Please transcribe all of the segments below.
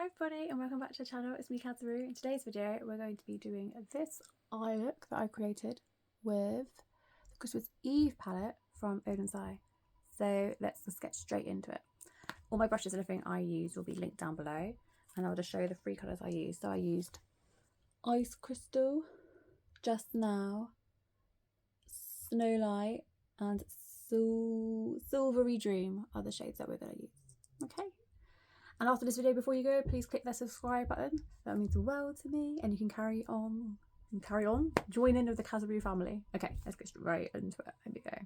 Hi everybody and welcome back to the channel. It's me, Catherine. In today's video we're going to be doing this eye look that I created with the Christmas Eve palette from Odens Eye. So let's just get straight into it. All my brushes and everything I use will be linked down below, and I'll just show you the three colours I used. So I used Ice Crystal, Just Now, Snow Light and Silvery Dream are the shades that we're going to use. Okay. And after this video, before you go, please click that subscribe button. That means the world to me, and you can carry on, join in with the Cosmetics family. Okay, let's get straight into it. Here we go.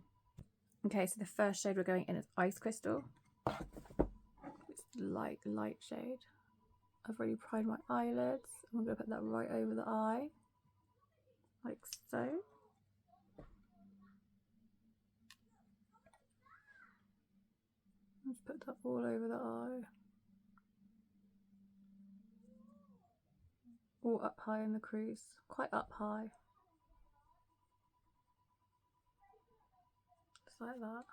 Okay, so the first shade we're going in is Ice Crystal. It's light shade. I've already primed my eyelids. I'm going to put that right over the eye, like so. Just put that all over the eye. All up high in the crease, quite up high. Just like that.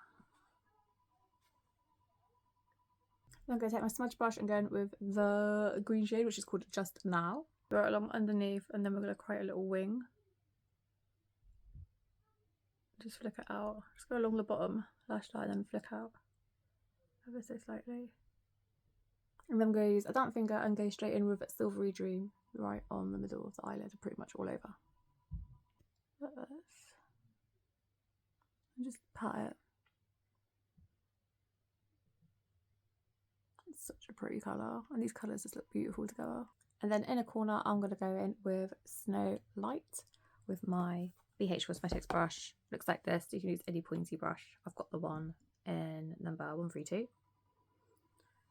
Then I'm going to take my smudge brush and go in with the green shade, which is called Just Now. Go it along underneath, and then we're going to create a little wing. Just flick it out. Just go along the bottom lash line and flick out ever so slightly. And then I'm going to use a damp finger and go straight in with Silvery Dream right on the middle of the eyelid, pretty much all over. Like this. And just pat it. It's such a pretty colour, and these colours just look beautiful together. And then in a corner, I'm going to go in with Snow Light with my BH Cosmetics brush. Looks like this. You can use any pointy brush. I've got the one in number 132.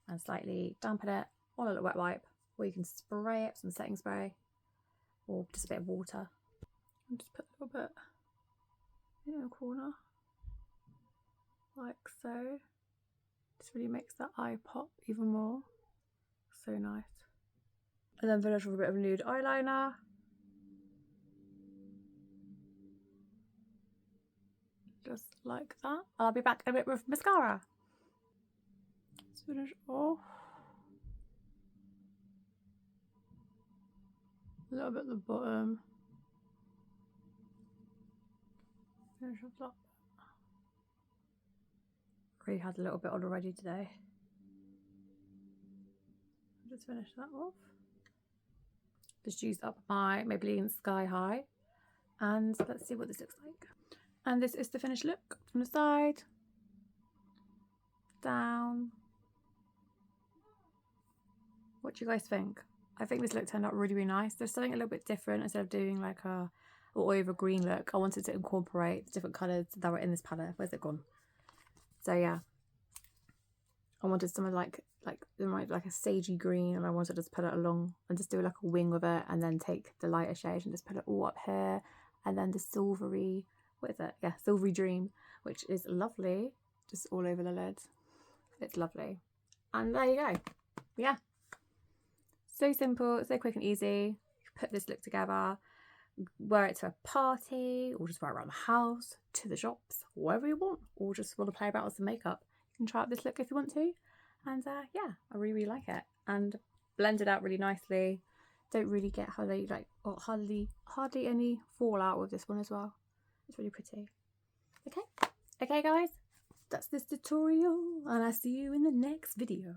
And slightly dampen it on a little wet wipe, or you can spray it with some setting spray or just a bit of water. And just put a little bit in the corner, like so. Just really makes that eye pop even more. So nice. And then finish with a bit of nude eyeliner. Just like that. I'll be back in a bit with mascara. Let's finish off. A little bit at the bottom. Finish off that. Already had a little bit on already today. Just finish that off. Just used up my Maybelline Sky High, and let's see what this looks like. And this is the finished look from the side, down. What do you guys think? I think this look turned out really nice. There's something a little bit different. Instead of doing like a all over green look, I wanted to incorporate the different colours that were in this palette. Where's it gone? So yeah, I wanted something like a sagey green, and I wanted to just put it along and just do like a wing with it, and then take the lighter shade and just put it all up here, and then the silvery, what is it? Yeah, Silvery Dream, which is lovely, just all over the lid. It's lovely. And there you go. Yeah. So simple, so quick and easy. Put this look together, wear it to a party, or just wear it around the house, to the shops, wherever you want, or just want to play about with some makeup. You can try out this look if you want to. And yeah, I really like it, and blended out really nicely. Don't really get hardly any fallout with this one as well. It's really pretty. Okay guys, that's this tutorial, and I'll see you in the next video.